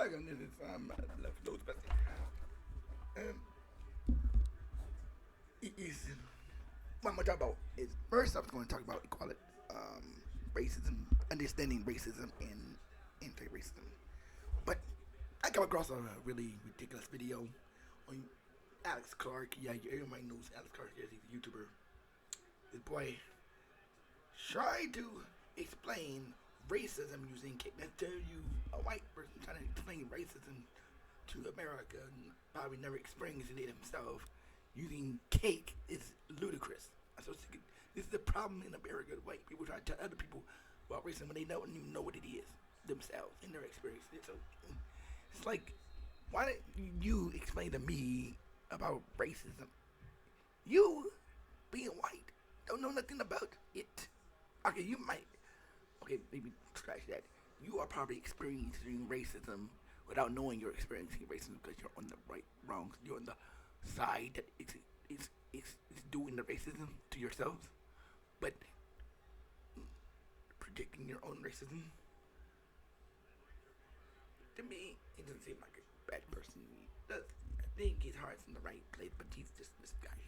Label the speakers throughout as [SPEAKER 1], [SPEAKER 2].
[SPEAKER 1] American is left those but um, it is what I'm gonna talk about is first I'm going to talk about equality, racism, understanding racism and anti-racism. But I come across a really ridiculous video on Alex Clark. Yeah, everybody knows Alex Clark is he's a YouTuber. This boy tried to explain racism using cake. Now tell you a white person trying to explain racism to America and probably never experienced it himself using cake is ludicrous. So this is the problem in America. White people try to tell other people about racism when they don't even know what it is themselves and never experienced it. So it's like, why don't you explain to me about racism? You, being white, don't know nothing about it. Okay, you might. Okay, maybe scratch that. You are probably experiencing racism without knowing you're experiencing racism because you're on the right, wrong. You're on the side that is doing the racism to yourselves, but predicting your own racism. To me, it doesn't seem like a bad person. He does. I think his heart's in the right place, but he's just misguided.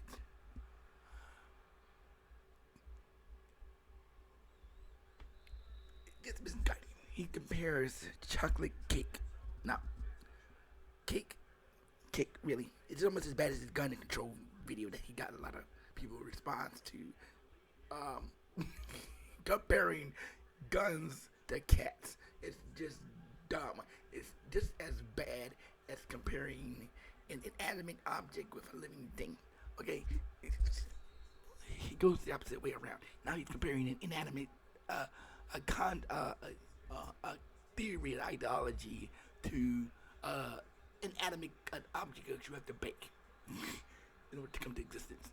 [SPEAKER 1] It's misguided. He compares chocolate cake. Now, cake, cake, really. It's almost as bad as his gun control video that he got a lot of people response to. Comparing guns to cats. It's just dumb. It's just as bad as comparing an inanimate object with a living thing. Okay, he goes the opposite way around. Now he's comparing an inanimate, a con, a theory, an ideology to inanimate an object that you have to bake in order to come to existence.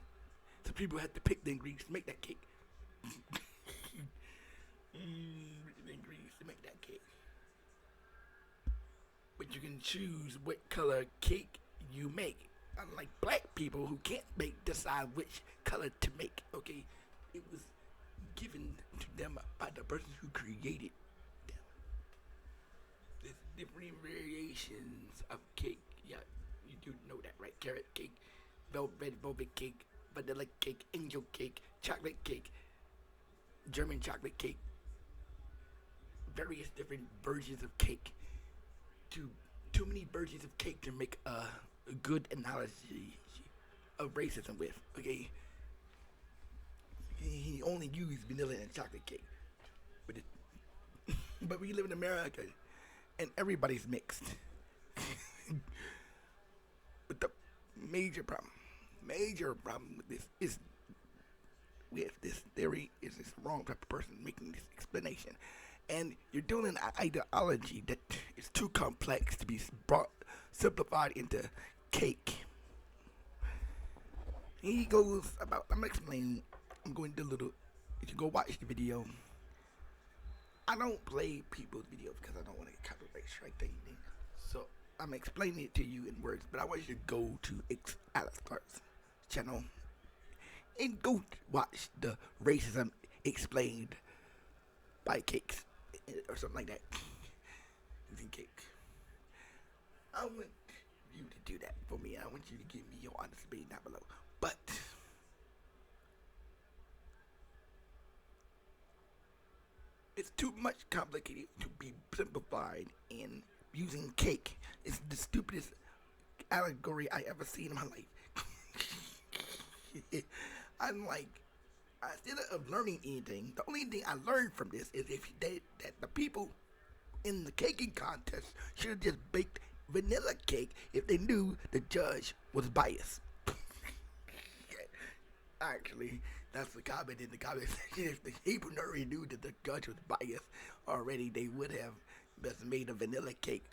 [SPEAKER 1] So people have to pick the ingredients to make that cake. The ingredients to make that cake. But you can choose what color cake you make. Unlike black people who can't decide which color to make. Okay, it was given to them by the person who created them. There's different variations of cake. Yeah, you do know that, right? Carrot cake, red velvet cake, vanilla cake, angel cake, chocolate cake, German chocolate cake. Various different versions of cake. Too many versions of cake to make a good analogy of racism with. Okay, he only used vanilla and chocolate cake, but but we live in America, and everybody's mixed. But the major problem with this is with this theory is this wrong type of person making this explanation. And you're doing an ideology that is too complex to be brought simplified into cake. He goes about. I'm explaining. I'm going to do a little. If you go watch the video, I don't play people's videos because I don't want to get copyright strike anything. So I'm explaining it to you in words, but I want you to go to Alex Clark's channel and go watch the racism explained by cakes or something like that. Using cake. I want you to do that for me. I want you to give me your honest opinion down below. But it's too much complicated to be simplified in using cake. It's the stupidest allegory I ever seen in my life. I'm like, instead of learning anything, the only thing I learned from this is that the people in the caking contest should have just baked vanilla cake if they knew the judge was biased. Actually, that's the comment in the comment section. If the people already knew that the judge was biased already, they would have just made a vanilla cake.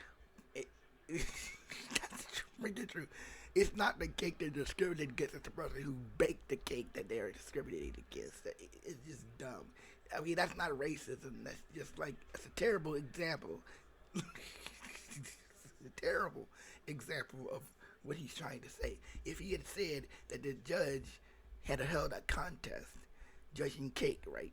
[SPEAKER 1] That's the truth. It's not the cake they're discriminating against, it's the person who baked the cake that they're discriminating against. It's just dumb. I mean, that's not racism. That's just like, it's a terrible example. It's a terrible example of what he's trying to say. If he had said that the judge had held a contest judging cake, right?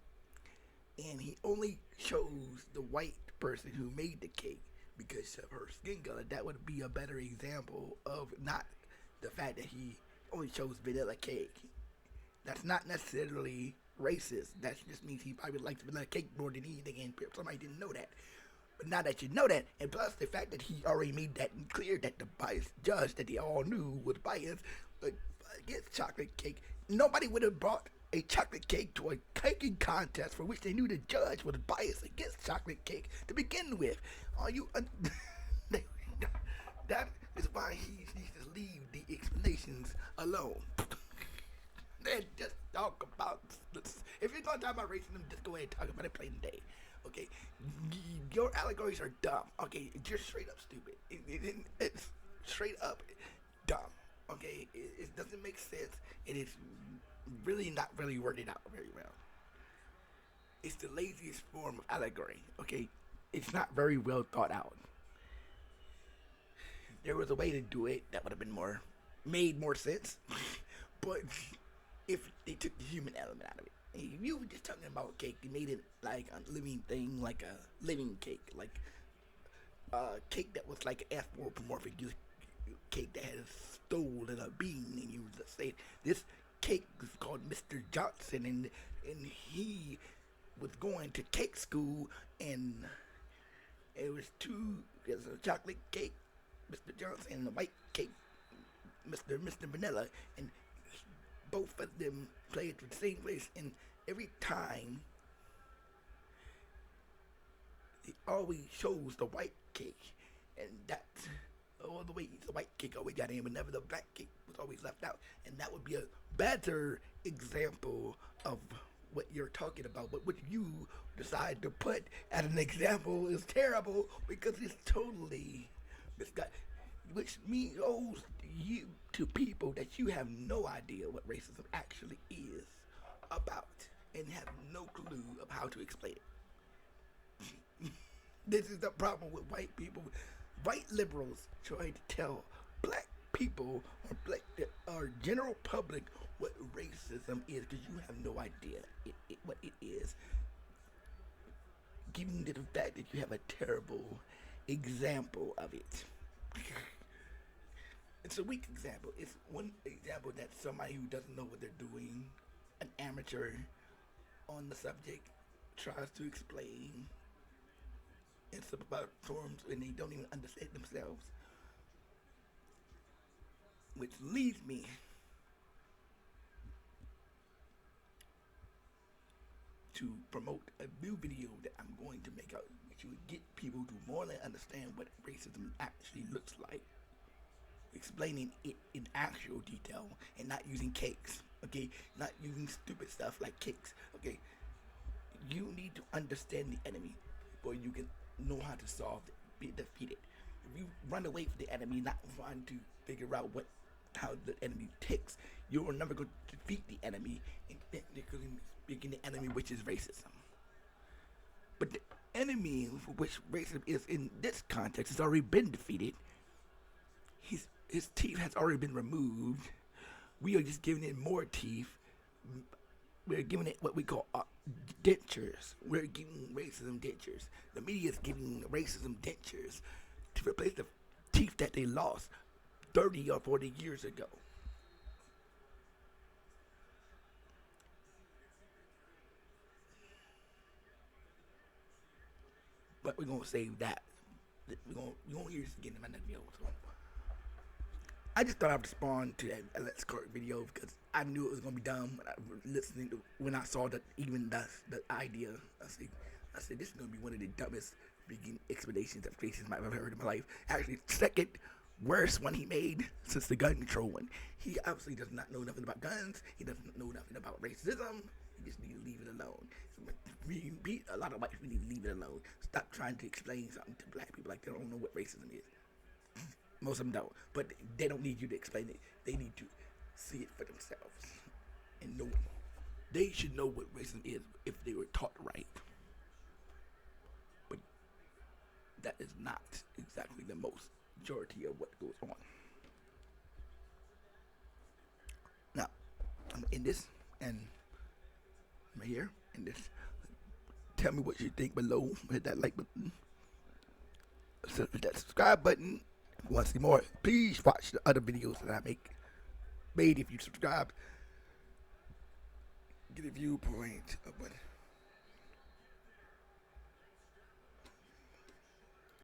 [SPEAKER 1] And he only chose the white person who made the cake because of her skin color. That would be a better example of not the fact that he only chose vanilla cake. That's not necessarily racist. That just means he probably likes vanilla cake more than anything, and somebody didn't know that. But now that you know that, and plus the fact that he already made that clear that the biased judge that they all knew was biased against chocolate cake, nobody would have brought a chocolate cake to a caking contest for which they knew the judge was biased against chocolate cake to begin with. Are you? That is why he needs to leave the explanations alone. Then just talk about this. If you're gonna talk about racism, just go ahead and talk about it plain day. Okay, your allegories are dumb. Okay, just straight up stupid. It's straight up dumb. Okay, it doesn't make sense. It is really not really worded out very well. It's the laziest form of allegory. Okay, it's not very well thought out. There was a way to do it that would have been made more sense, but if they took the human element out of it. If you were just talking about cake, you made it like a living thing, like a living cake, like a cake that was like an anthropomorphic cake that had a stool and a bean, and you just say this cake is called Mr. Johnson, and he was going to cake school, and there's a chocolate cake, Mr. Johnson, and a white cake, Mr. Vanilla, and both of them played for the same place, and every time it always shows the white cake, and that's all the way the white cake always got in, but never the black cake was always left out, and that would be a better example of what you're talking about. But what you decide to put as an example is terrible because it's totally misguided, which means you to people that you have no idea what racism actually is about and have no clue of how to explain it. This is the problem with white people. White liberals trying to tell black people or general public what racism is because you have no idea what it is. Given the fact that you have a terrible example of it. It's a weak example. It's one example that somebody who doesn't know what they're doing, an amateur on the subject, tries to explain in some about forms and they don't even understand themselves. Which leads me to promote a new video that I'm going to make out, which would get people to more than understand what racism actually looks like. Explaining it in actual detail and not using cakes, okay? Not using stupid stuff like cakes, okay? You need to understand the enemy before you can know how to solve it, be defeated. If you run away from the enemy, not trying to figure out how the enemy ticks, you will never go to defeat the enemy, and technically speaking, the enemy which is racism. But the enemy for which racism is in this context has already been defeated. His teeth has already been removed. We are just giving it more teeth. We're giving it what we call dentures. We're giving racism dentures. The media is giving racism dentures to replace the teeth that they lost 30 or 40 years ago. But we're going to save that. We're going to hear this again in my next video. So I just thought I'd respond to that Let's Court video because I knew it was gonna be dumb when I saw that even the idea. I said this is gonna be one of the dumbest explanations of racism I've ever heard in my life. Actually, second worst one he made since the gun control one. He obviously does not know nothing about guns. He doesn't know nothing about racism. He just need to leave it alone. A lot of white people need to leave it alone. Stop trying to explain something to black people like they don't know what racism is. Most of them don't, but they don't need you to explain it. They need to see it for themselves and know it. They should know what racism is if they were taught right. But that is not exactly the most majority of what goes on. Now, I'm in this, and I'm here in this. Tell me what you think below. Hit that like button. hit that subscribe button. If you want to see more, please watch the other videos that I make. Made if you subscribe. Get a viewpoint of what